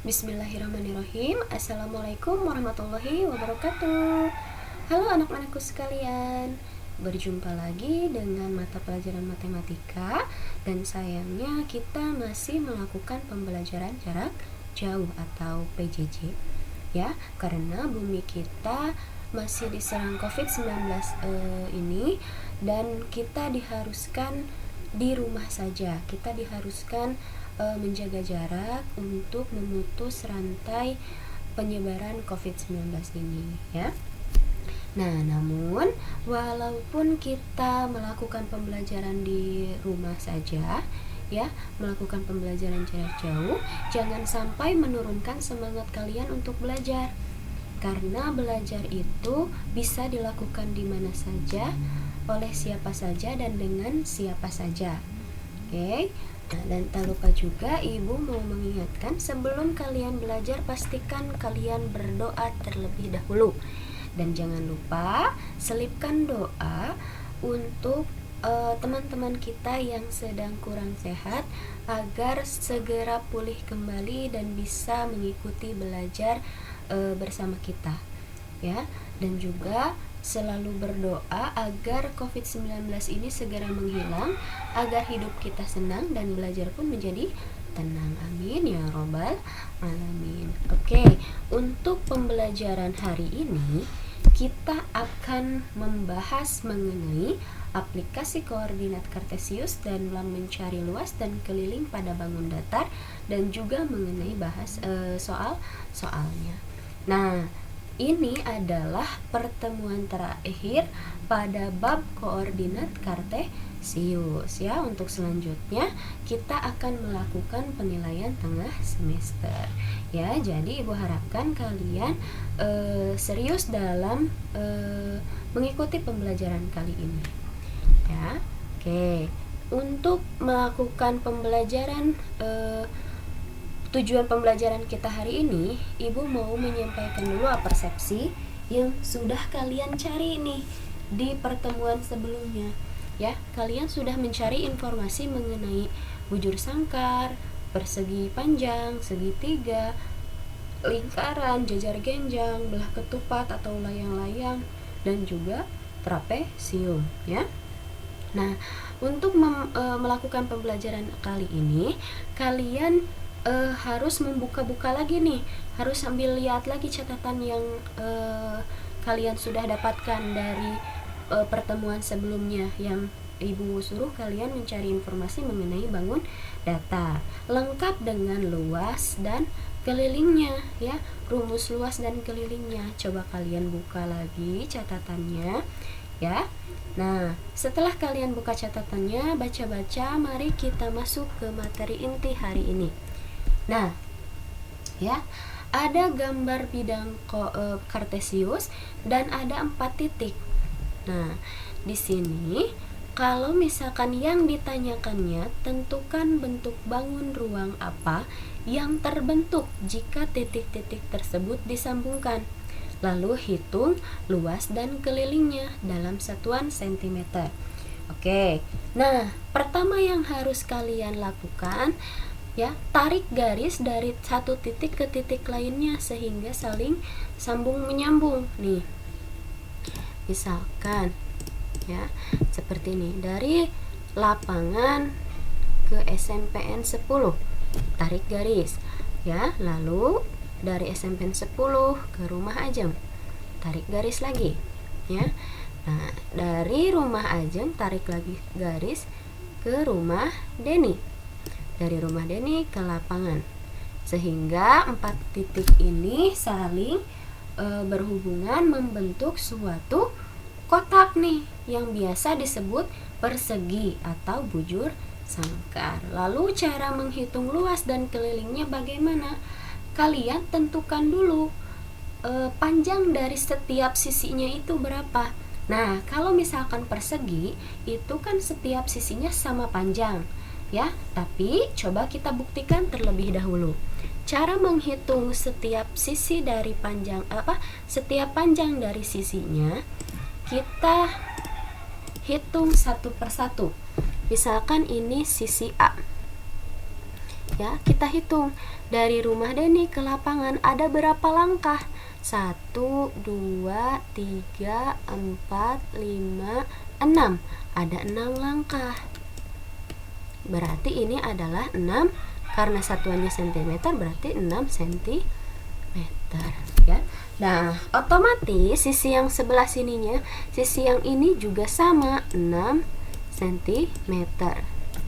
Bismillahirrahmanirrahim. Assalamualaikum warahmatullahi wabarakatuh. Halo anak-anakku sekalian, berjumpa lagi dengan mata pelajaran matematika. Dan sayangnya kita masih melakukan pembelajaran jarak jauh atau PJJ, ya, karena bumi kita masih diserang COVID-19 ini, dan kita diharuskan di rumah saja. Kita diharuskan menjaga jarak untuk memutus rantai penyebaran COVID-19 ini, ya. Nah, namun walaupun kita melakukan pembelajaran di rumah saja, ya, melakukan pembelajaran jarak jauh, jangan sampai menurunkan semangat kalian untuk belajar. Karena belajar itu bisa dilakukan di mana saja, oleh siapa saja, dan dengan siapa saja. Oke. Nah, dan tak lupa juga ibu mau mengingatkan, sebelum kalian belajar pastikan kalian berdoa terlebih dahulu. Dan jangan lupa selipkan doa untuk teman-teman kita yang sedang kurang sehat agar segera pulih kembali dan bisa mengikuti belajar bersama kita, ya. Dan juga selalu berdoa agar COVID-19 ini segera menghilang, agar hidup kita senang dan belajar pun menjadi tenang. Amin ya robbal alamin. Oke, untuk pembelajaran hari ini kita akan membahas mengenai aplikasi koordinat Kartesius dan dalam mencari luas dan keliling pada bangun datar, dan juga mengenai bahas soal-soalnya. Nah, ini adalah pertemuan terakhir pada bab koordinat Kartesius, ya. Untuk selanjutnya kita akan melakukan penilaian tengah semester, ya. Jadi ibu harapkan kalian serius dalam mengikuti pembelajaran kali ini, ya. Oke, untuk melakukan pembelajaran tujuan pembelajaran kita hari ini, ibu mau menyampaikan dulu persepsi yang sudah kalian cari nih di pertemuan sebelumnya, ya. Kalian sudah mencari informasi mengenai bujur sangkar, persegi panjang, segitiga, lingkaran, jajar genjang, belah ketupat atau layang-layang, dan juga trapesium, ya. Nah, untuk melakukan pembelajaran kali ini, kalian harus membuka-buka lagi nih, harus sambil lihat lagi catatan yang kalian sudah dapatkan dari pertemuan sebelumnya, yang ibu suruh kalian mencari informasi mengenai bangun datar lengkap dengan luas dan kelilingnya, ya, rumus luas dan kelilingnya. Coba kalian buka lagi catatannya, ya. Nah, setelah kalian buka catatannya, baca-baca, mari kita masuk ke materi inti hari ini. Nah, ya, ada gambar bidang Kartesius dan ada 4 titik. Nah, di sini kalau misalkan yang ditanyakannya, tentukan bentuk bangun ruang apa yang terbentuk jika titik-titik tersebut disambungkan. Lalu hitung luas dan kelilingnya dalam satuan cm. Oke. Nah, pertama yang harus kalian lakukan, ya, tarik garis dari satu titik ke titik lainnya sehingga saling sambung menyambung. Nih, misalkan, ya, seperti ini, dari lapangan ke SMPN 10, tarik garis, ya. Lalu dari SMPN 10 ke rumah Ajeng, tarik garis lagi, ya. Nah, dari rumah Ajeng tarik lagi garis ke rumah Deni, dari rumah Deni ke lapangan, sehingga 4 titik ini saling berhubungan membentuk suatu kotak nih yang biasa disebut persegi atau bujur sangkar. Lalu cara menghitung luas dan kelilingnya bagaimana? Kalian tentukan dulu panjang dari setiap sisinya itu berapa. Nah, kalau misalkan persegi itu kan setiap sisinya sama panjang, ya. Tapi coba kita buktikan terlebih dahulu. Cara menghitung setiap sisi dari setiap panjang dari sisinya, kita hitung satu persatu. Misalkan ini sisi A, Ya, kita hitung dari rumah Denny ke lapangan ada berapa langkah? 1, 2, 3, 4, 5, 6. Ada 6 langkah. Berarti ini adalah 6, karena satuannya cm berarti 6 cm ya. Nah, otomatis sisi yang sebelah sininya, sisi yang ini juga sama 6 cm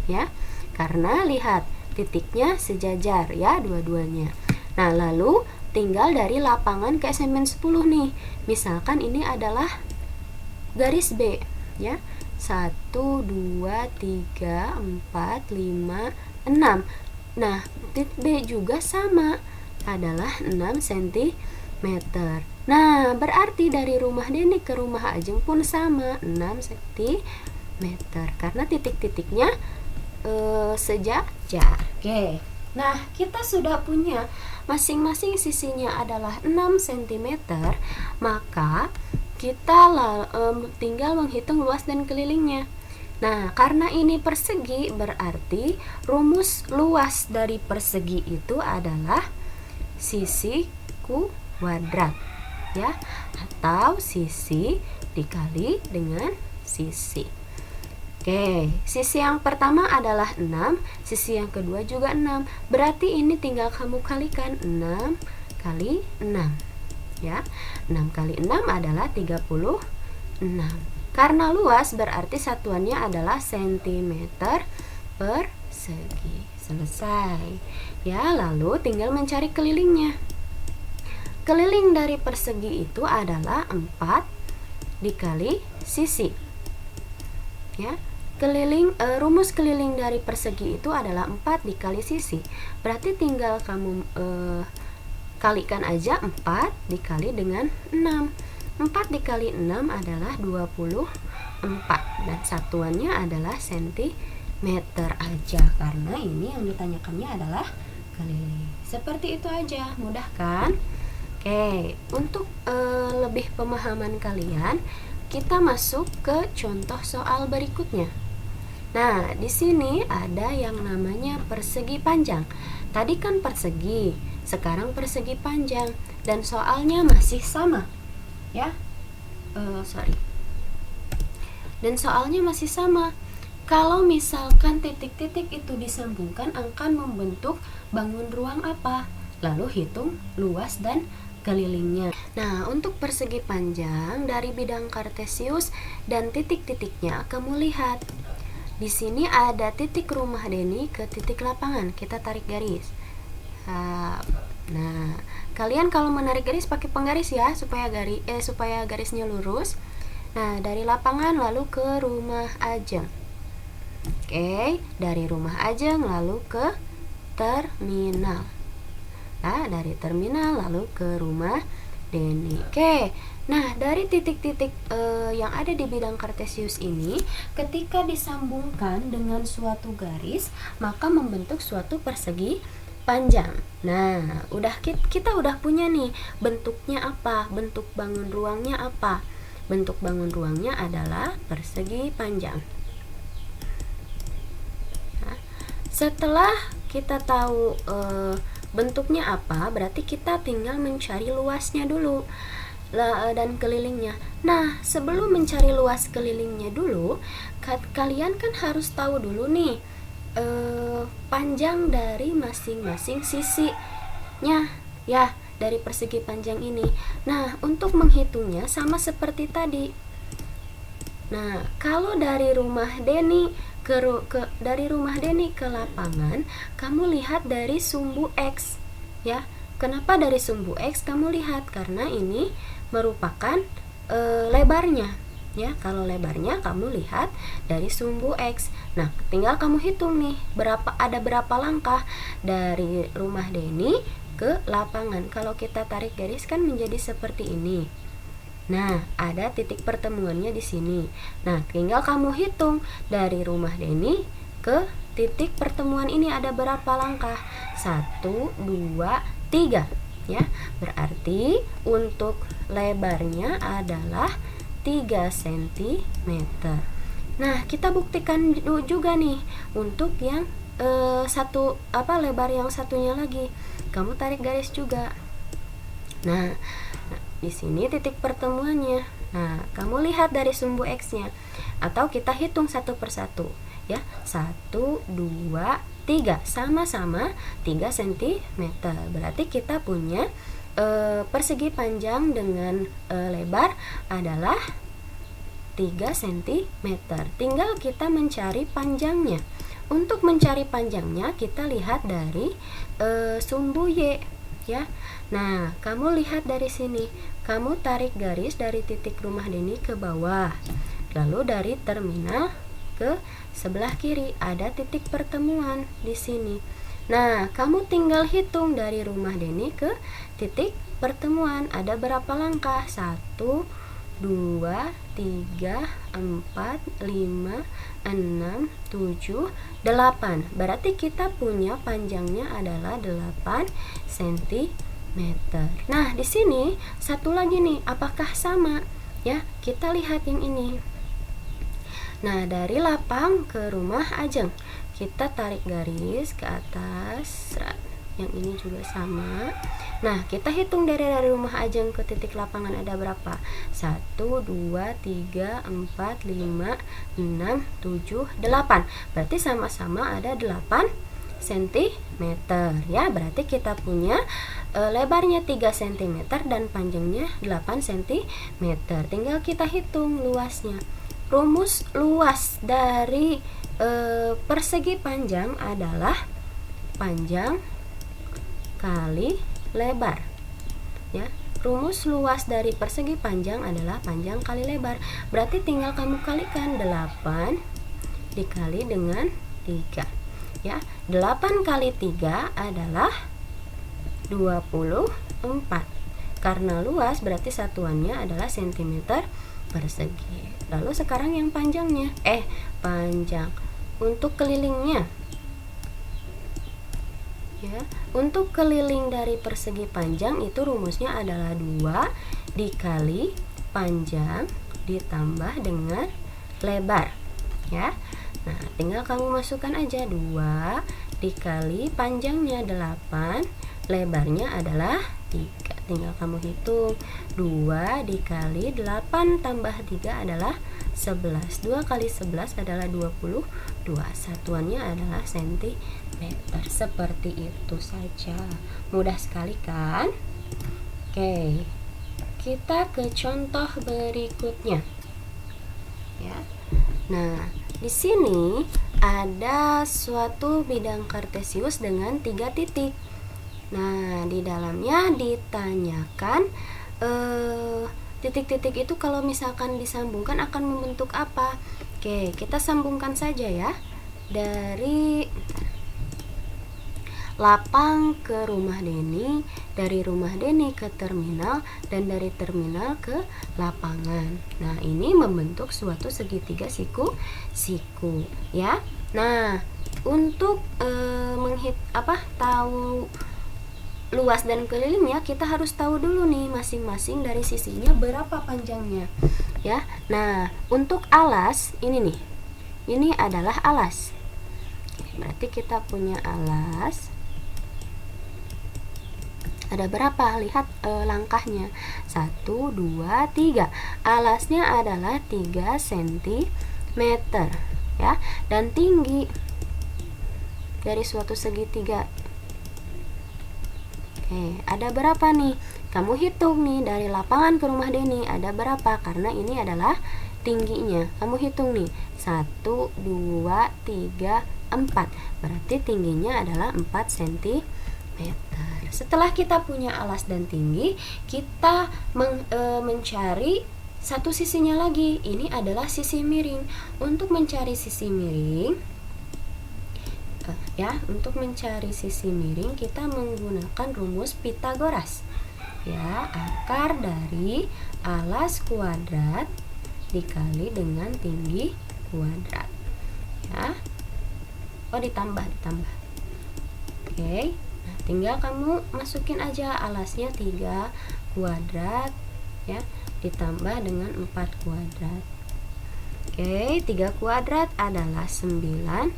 ya. Karena lihat titiknya sejajar ya dua-duanya. Nah, lalu tinggal dari lapangan ke segmen 10 nih. Misalkan ini adalah garis B ya. 1, 2, 3, 4, 5, 6. Nah, titik B juga sama, adalah 6 cm. Nah, berarti dari rumah Denny ke rumah Ajeng pun sama, 6 cm. Karena titik-titiknya sejajar. Oke. Nah, kita sudah punya masing-masing sisinya adalah 6 cm, maka kita tinggal menghitung luas dan kelilingnya. Nah, karena ini persegi, berarti rumus luas dari persegi itu adalah sisi kuadrat ya, atau sisi dikali dengan sisi. Oke, sisi yang pertama adalah 6, sisi yang kedua juga 6. Berarti ini tinggal kamu kalikan 6 kali 6 ya. 6 kali 6 adalah 36. Karena luas berarti satuannya adalah cm persegi. Selesai. Ya, lalu tinggal mencari kelilingnya. Keliling dari persegi itu adalah 4 dikali sisi. Ya. Rumus keliling dari persegi itu adalah 4 dikali sisi. Berarti tinggal kamu kalikan aja 4 dikali dengan 6. 4 dikali 6 adalah 24, dan satuannya adalah cm aja, karena ini yang ditanyakannya adalah keliling. Seperti itu aja, mudah kan? Oke, untuk lebih pemahaman kalian, kita masuk ke contoh soal berikutnya. Nah, di sini ada yang namanya persegi panjang. Tadi kan persegi, sekarang persegi panjang, dan soalnya masih sama, ya. Dan soalnya masih sama. Kalau misalkan titik-titik itu disambungkan akan membentuk bangun ruang apa? Lalu hitung luas dan kelilingnya. Nah, untuk persegi panjang dari bidang kartesius dan titik-titiknya, kamu lihat. Di sini ada titik rumah Denny ke titik lapangan. Kita tarik garis. Nah, kalian kalau menarik garis pakai penggaris ya, supaya garisnya lurus. Nah, dari lapangan lalu ke rumah Ajeng. Oke, dari rumah Ajeng lalu ke terminal. Nah, dari terminal lalu ke rumah Denny. Oke. Nah, dari titik-titik yang ada di bidang kartesius ini, ketika disambungkan dengan suatu garis, maka membentuk suatu persegi panjang. Nah, kita udah punya nih bentuknya apa, bentuk bangun ruangnya apa. Bentuk bangun ruangnya adalah persegi panjang. Nah, setelah kita tahu bentuknya apa, berarti kita tinggal mencari luasnya dulu dan kelilingnya. Nah, sebelum mencari luas kelilingnya dulu, kalian kan harus tahu dulu nih panjang dari masing-masing sisinya ya, dari persegi panjang ini. Nah, untuk menghitungnya sama seperti tadi. Nah, kalau dari rumah Denny dari rumah Denny ke lapangan, kamu lihat dari sumbu X ya. Kenapa dari sumbu X kamu lihat? Karena ini merupakan lebarnya ya. Kalau lebarnya kamu lihat dari sumbu X. Nah, tinggal kamu hitung nih ada berapa langkah dari rumah Denny ke lapangan. Kalau kita tarik garis kan menjadi seperti ini. Nah, ada titik pertemuannya di sini. Nah, tinggal kamu hitung dari rumah Denny ke titik pertemuan ini ada berapa langkah? 1, 2, 3 ya. Berarti untuk lebarnya adalah 3 cm. Nah, kita buktikan juga nih untuk yang lebar yang satunya lagi, kamu tarik garis juga. Nah, di sini titik pertemuannya. Nah, kamu lihat dari sumbu X-nya, atau kita hitung satu persatu ya. 1, 2, 3, sama-sama 3 cm. Berarti kita punya persegi panjang dengan lebar adalah 3 cm. Tinggal kita mencari panjangnya. Untuk mencari panjangnya, kita lihat dari sumbu Y ya. Nah, kamu lihat dari sini, kamu tarik garis dari titik rumah Deni ke bawah, lalu dari terminal ke sebelah kiri ada titik pertemuan di sini. Nah, kamu tinggal hitung dari rumah Deni ke titik pertemuan ada berapa langkah? 1, 2, 3, 4, 5, 6, 7, 8. Berarti kita punya panjangnya adalah 8 cm. Nah, di sini satu lagi nih, apakah sama? Ya, kita lihat yang ini. Nah, dari lapang ke rumah Ajeng, kita tarik garis ke atas. Yang ini juga sama. Nah, kita hitung dari rumah Ajeng ke titik lapangan ada berapa? 1, 2, 3, 4, 5, 6, 7, 8. Berarti sama-sama ada 8 cm ya. Berarti kita punya lebarnya 3 cm dan panjangnya 8 cm. Tinggal kita hitung luasnya. Rumus luas dari persegi panjang adalah panjang kali lebar ya. Rumus luas dari persegi panjang adalah panjang kali lebar. Berarti tinggal kamu kalikan 8 dikali dengan 3 ya. 8 kali 3 adalah 24. Karena luas berarti satuannya adalah cm persegi. Lalu sekarang yang panjangnya panjang untuk kelilingnya ya. Untuk keliling dari persegi panjang itu rumusnya adalah 2 dikali panjang ditambah dengan lebar ya. Nah, tinggal kamu masukkan aja 2 dikali panjangnya 8, lebarnya adalah 3. Tinggal kamu hitung 2 dikali 8 tambah 3 adalah 11. 2 kali 11 adalah 22. Satuannya adalah cm. Seperti itu saja. Mudah sekali kan? Oke. Kita ke contoh berikutnya. Ya. Nah, di sini ada suatu bidang kartesius dengan 3 titik. Nah, di dalamnya ditanyakan titik-titik itu kalau misalkan disambungkan akan membentuk apa? Oke, kita sambungkan saja ya. Dari lapang ke rumah Deni, dari rumah Deni ke terminal, dan dari terminal ke lapangan. Nah, ini membentuk suatu segitiga siku ya. Nah, untuk tahu luas dan kelilingnya, kita harus tahu dulu nih masing-masing dari sisinya berapa panjangnya ya. Nah, untuk alas ini nih, ini adalah alas. Berarti kita punya alas ada berapa? Lihat langkahnya 1, 2, 3. Alasnya adalah 3 cm ya. Dan tinggi dari suatu segitiga, ada berapa nih? Kamu hitung nih dari lapangan ke rumah Deni ada berapa? Karena ini adalah tingginya. Kamu hitung nih 1, 2, 3, 4. Berarti tingginya adalah 4 cm. Setelah kita punya alas dan tinggi, kita mencari satu sisinya lagi. Ini adalah sisi miring. Untuk mencari sisi miring untuk mencari sisi miring kita menggunakan rumus Pitagoras ya. Akar dari alas kuadrat dikali dengan tinggi kuadrat ya. Ditambah oke. Nah, tinggal kamu masukin aja alasnya 3 kuadrat ya, ditambah dengan 4 kuadrat. Oke, 3 kuadrat adalah 9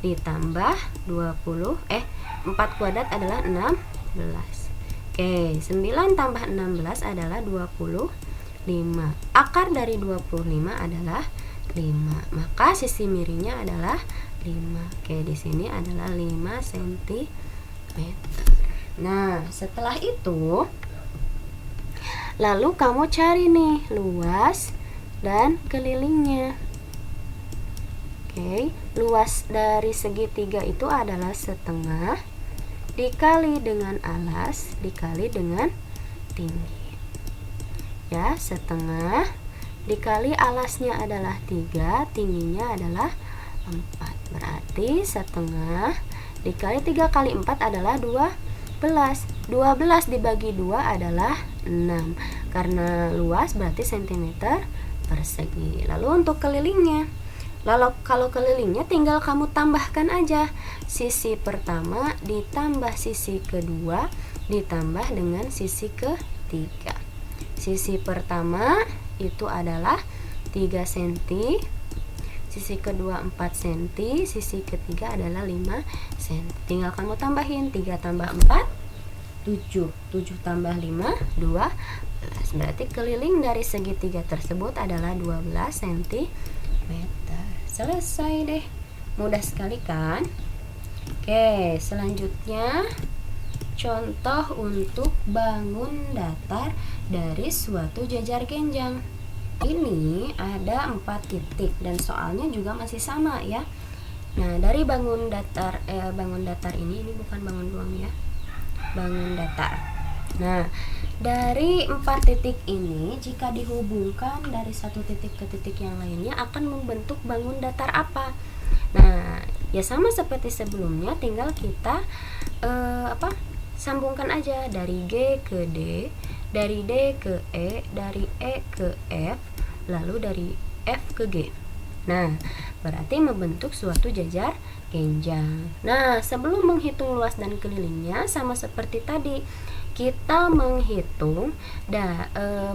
ditambah 4 kuadrat adalah 16. Oke, 9 tambah 16 adalah 25. Akar dari 25 adalah 5. Maka sisi miringnya adalah 5. Oke, di sini adalah 5 cm. Nah, setelah itu lalu kamu cari nih luas dan kelilingnya. Oke, luas dari segitiga itu adalah setengah dikali dengan alas dikali dengan tinggi. Ya, setengah dikali alasnya adalah 3, tingginya adalah 4. Berarti setengah dikali 3 kali 4 adalah 12. 12 dibagi 2 adalah 6. Karena luas berarti cm persegi. Lalu untuk kelilingnya, kalau kelilingnya tinggal kamu tambahkan aja sisi pertama ditambah sisi kedua ditambah dengan sisi ketiga. Sisi pertama itu adalah 3 cm, sisi kedua 4 cm, sisi ketiga adalah 5 cm. Tinggal kamu tambahin 3 tambah 4 7, 7 tambah 5 12. Berarti keliling dari segitiga tersebut adalah 12 cm. Selesai deh, mudah sekali kan? Oke, selanjutnya contoh untuk bangun datar dari suatu jajar genjang. Ini ada 4 titik dan soalnya juga masih sama ya. Nah, dari bangun datar ini bukan bangun doang ya, bangun datar. Nah, dari 4 titik ini jika dihubungkan dari satu titik ke titik yang lainnya akan membentuk bangun datar apa? Nah, ya sama seperti sebelumnya, tinggal kita sambungkan aja dari G ke D, dari D ke E, dari E ke F, lalu dari F ke G. Nah, berarti membentuk suatu jajar genjang. Nah, sebelum menghitung luas dan kelilingnya sama seperti tadi, kita menghitung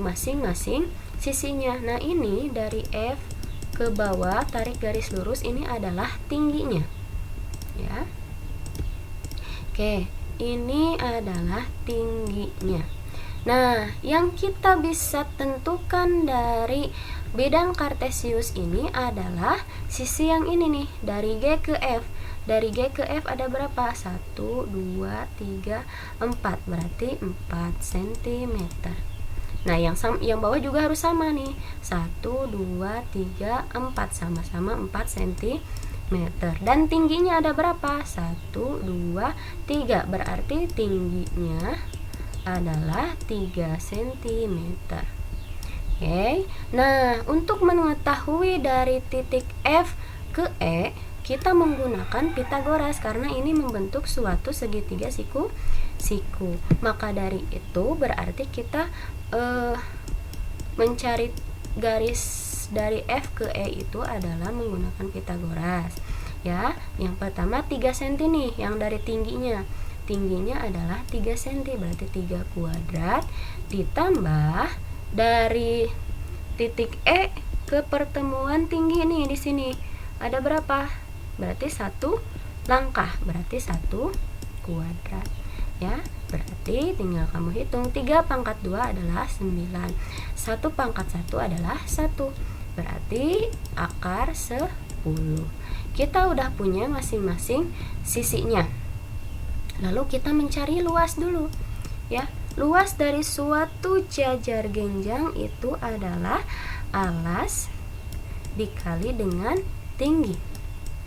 masing-masing sisinya. Nah, ini dari F ke bawah tarik garis lurus, ini adalah tingginya. Ya. Oke, ini adalah tingginya. Nah, yang kita bisa tentukan dari bidang kartesius ini adalah sisi yang ini nih, dari G ke F. Dari G ke F ada berapa? 1, 2, 3, 4. Berarti 4 cm. Nah, yang bawah juga harus sama nih. 1, 2, 3, 4. Sama-sama 4 cm. Dan tingginya ada berapa? 1, 2, 3. Berarti tingginya adalah 3 cm. Oke. Nah, untuk mengetahui dari titik F ke E, kita menggunakan Pitagoras karena ini membentuk suatu segitiga siku. Maka dari itu berarti kita mencari garis dari F ke E itu adalah menggunakan Pitagoras. Ya, yang pertama 3 cm nih, yang dari tingginya. Tingginya adalah 3 cm, berarti 3 kuadrat ditambah dari titik E ke pertemuan tinggi nih di sini. Ada berapa? Berarti 1 langkah, berarti 1 kuadrat ya. Berarti tinggal kamu hitung 3 pangkat 2 adalah 9, 1 pangkat 1 adalah 1, berarti akar 10. Kita udah punya masing-masing sisinya. Lalu kita mencari luas dulu ya. Luas dari suatu jajar genjang itu adalah alas dikali dengan tinggi.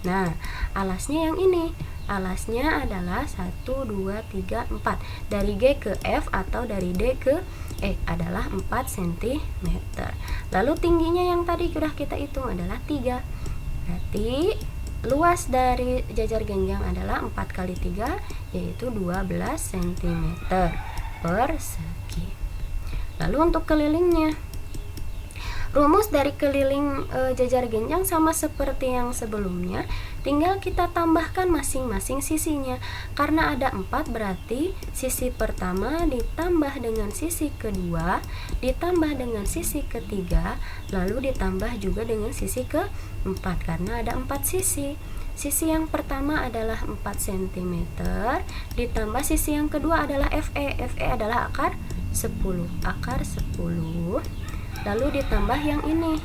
Nah, alasnya yang ini. Alasnya adalah 1, 2, 3, 4. Dari G ke F atau dari D ke E adalah 4 cm. Lalu tingginya yang tadi sudah kita hitung adalah 3. Berarti luas dari jajar genjang adalah 4 kali 3, yaitu 12 cm persegi. Lalu untuk kelilingnya, rumus dari keliling jajar genjang sama seperti yang sebelumnya, tinggal kita tambahkan masing-masing sisinya. Karena ada 4, berarti sisi pertama ditambah dengan sisi kedua, ditambah dengan sisi ketiga, lalu ditambah juga dengan sisi keempat, karena ada 4 sisi. Sisi yang pertama adalah 4 cm, ditambah sisi yang kedua adalah FE. FE adalah akar 10. Akar 10. Lalu ditambah yang ini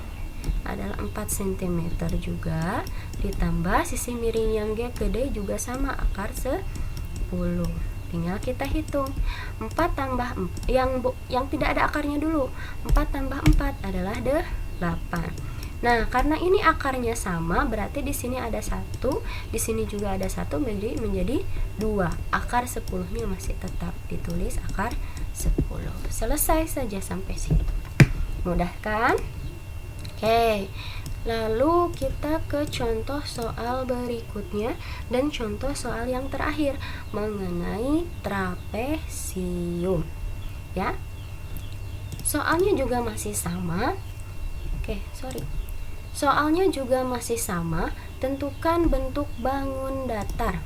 adalah 4 cm juga, ditambah sisi miring yang gede juga sama, akar 10. Tinggal kita hitung. 4 tambah yang tidak ada akarnya dulu. 4 tambah 4 adalah 8. Nah, karena ini akarnya sama, berarti di sini ada 1, di sini juga ada 1, menjadi 2. Akar 10-nya masih tetap ditulis akar 10. Selesai saja sampai situ. Mudah kan? Oke. Lalu kita ke contoh soal berikutnya dan contoh soal yang terakhir mengenai trapesium. Ya. Soalnya juga masih sama. Soalnya juga masih sama, tentukan bentuk bangun datar.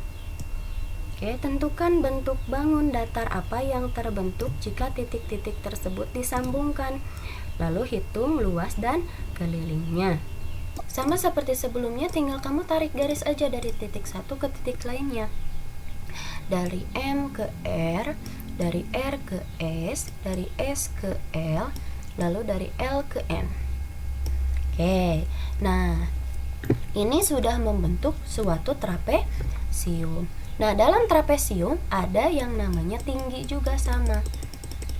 Tentukan bentuk bangun datar apa yang terbentuk jika titik-titik tersebut disambungkan. Lalu hitung luas dan kelilingnya. Sama seperti sebelumnya, tinggal kamu tarik garis aja dari titik satu ke titik lainnya. Dari M ke R, dari R ke S, dari S ke L, lalu dari L ke N. Nah, ini sudah membentuk suatu trapesium. Nah, dalam trapesium ada yang namanya tinggi juga sama.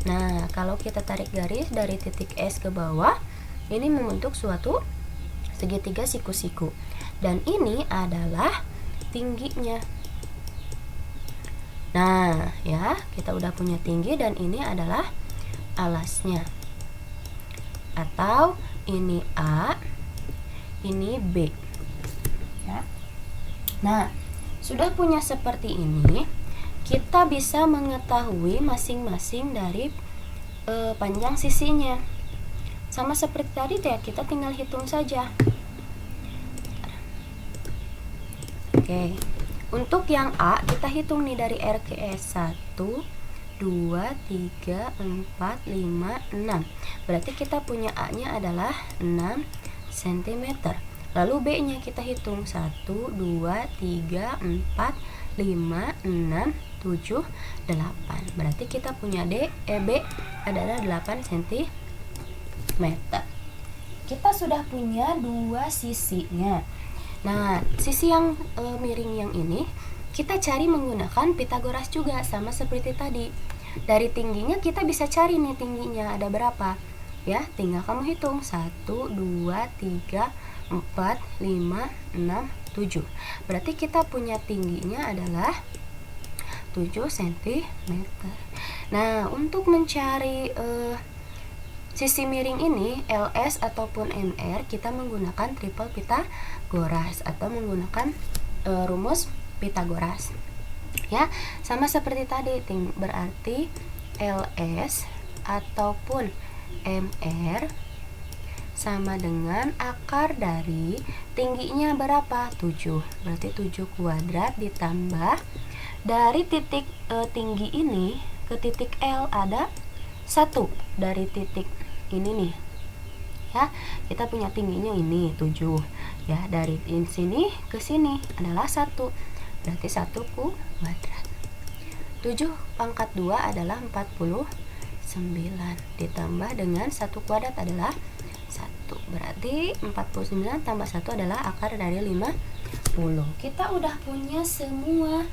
Nah, kalau kita tarik garis dari titik S ke bawah, ini membentuk suatu segitiga siku-siku. Dan ini adalah tingginya. Nah, ya, kita udah punya tinggi dan ini adalah alasnya. Atau ini A, ini B. Ya. Nah, sudah punya seperti ini, kita bisa mengetahui masing-masing dari panjang sisinya. Sama seperti tadi ya, kita tinggal hitung saja. Untuk yang A, kita hitung nih dari R ke S. 1, 2, 3, 4, 5, 6. Berarti kita punya A-nya adalah 6 cm. Lalu B-nya kita hitung 1, 2, 3, 4, 5, 6, 7, 8. Berarti kita punya B adalah 8 cm. Kita sudah punya dua sisinya. Nah, sisi yang miring yang ini kita cari menggunakan Pitagoras juga, sama seperti tadi. Dari tingginya kita bisa cari nih tingginya ada berapa. Ya, tinggal kamu hitung 1, 2, 3, 4, 5, 6, 7. Berarti kita punya tingginya adalah 7 cm. Nah, untuk mencari sisi miring ini LS ataupun MR, kita menggunakan triple Pitagoras atau menggunakan rumus Pitagoras. Ya, sama seperti tadi, berarti LS ataupun MR sama dengan akar dari tingginya berapa? 7. Berarti 7 kuadrat ditambah dari titik tinggi ini ke titik L ada 1 dari titik ini nih. Ya, kita punya tingginya ini 7. Ya, dari sini ke sini adalah 1. Berarti 1 kuadrat. 7 pangkat 2 adalah 49. Ditambah dengan 1 kuadrat adalah 1. Berarti 49 tambah 1 adalah akar dari 50. Kita udah punya semua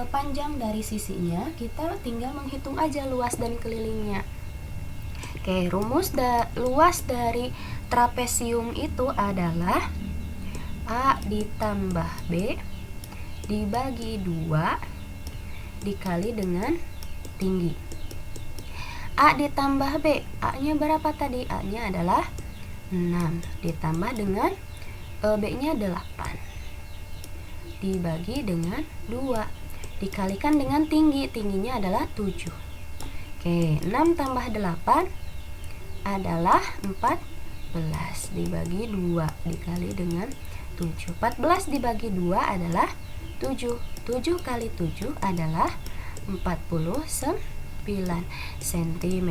panjang dari sisinya. Kita tinggal menghitung aja luas dan kelilingnya. Rumus luas dari trapesium itu adalah A ditambah B dibagi 2 dikali dengan tinggi. A ditambah B, A-nya berapa tadi? A-nya adalah 6 ditambah dengan B-nya 8 dibagi dengan 2 dikalikan dengan tinggi. Tingginya adalah 7. 6 tambah 8 adalah 14 dibagi 2 dikali dengan 7. 14 dibagi 2 adalah 7. 7 kali 7 adalah 49 cm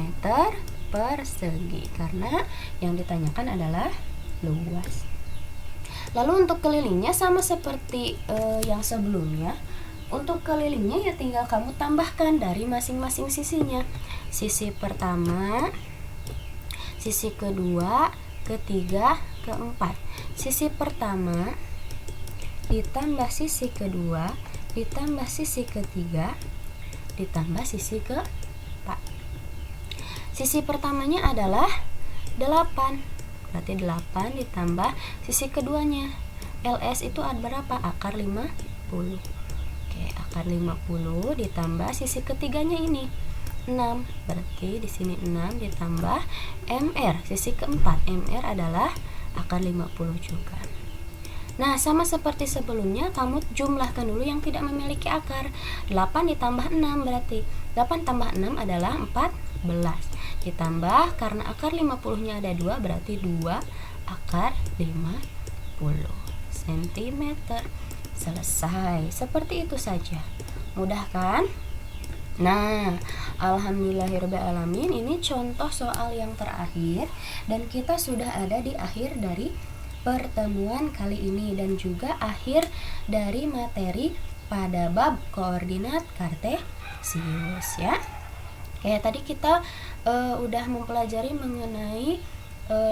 persegi, karena yang ditanyakan adalah luas. Lalu untuk kelilingnya sama seperti yang sebelumnya. Untuk kelilingnya ya tinggal kamu tambahkan dari masing-masing sisinya. Sisi pertama, sisi kedua, ketiga, keempat. Sisi pertama ditambah sisi kedua, ditambah sisi ketiga, ditambah sisi keempat. Sisi pertamanya adalah 8. Berarti 8 ditambah sisi keduanya. LS itu ada berapa? Akar 50. Oke, akar 50 ditambah sisi ketiganya ini 6. Berarti di sini 6 ditambah MR, sisi keempat. MR adalah akar 50 juga. Nah, sama seperti sebelumnya, kamu jumlahkan dulu yang tidak memiliki akar. 8 ditambah 6 berarti 8 tambah 6 adalah 14. Ditambah karena akar 50-nya ada 2, berarti 2 akar 50 cm. Selesai. Seperti itu saja. Mudah kan? Nah, alhamdulillahirobbilalamin, ini contoh soal yang terakhir dan kita sudah ada di akhir dari pertemuan kali ini dan juga akhir dari materi pada bab koordinat kartesius ya. Kayak tadi kita udah mempelajari mengenai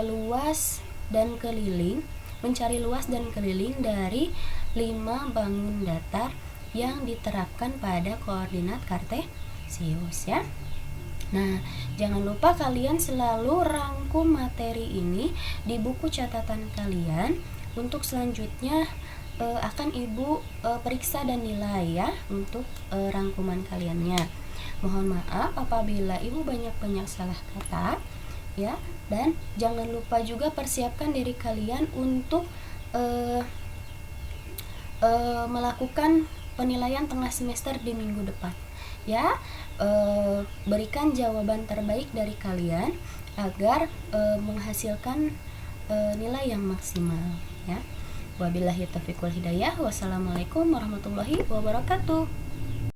luas dan keliling, mencari luas dan keliling dari 5 bangun datar yang diterapkan pada koordinat kartesius ya. Nah, jangan lupa kalian selalu rangkum materi ini di buku catatan kalian. Untuk selanjutnya akan Ibu periksa dan nilai ya untuk rangkuman kaliannya. Mohon maaf apabila Ibu banyak salah kata ya, dan jangan lupa juga persiapkan diri kalian untuk melakukan penilaian tengah semester di minggu depan ya. Berikan jawaban terbaik dari kalian agar menghasilkan nilai yang maksimal ya. Wabillahi taufiq wal hidayah. Wassalamualaikum warahmatullahi wabarakatuh.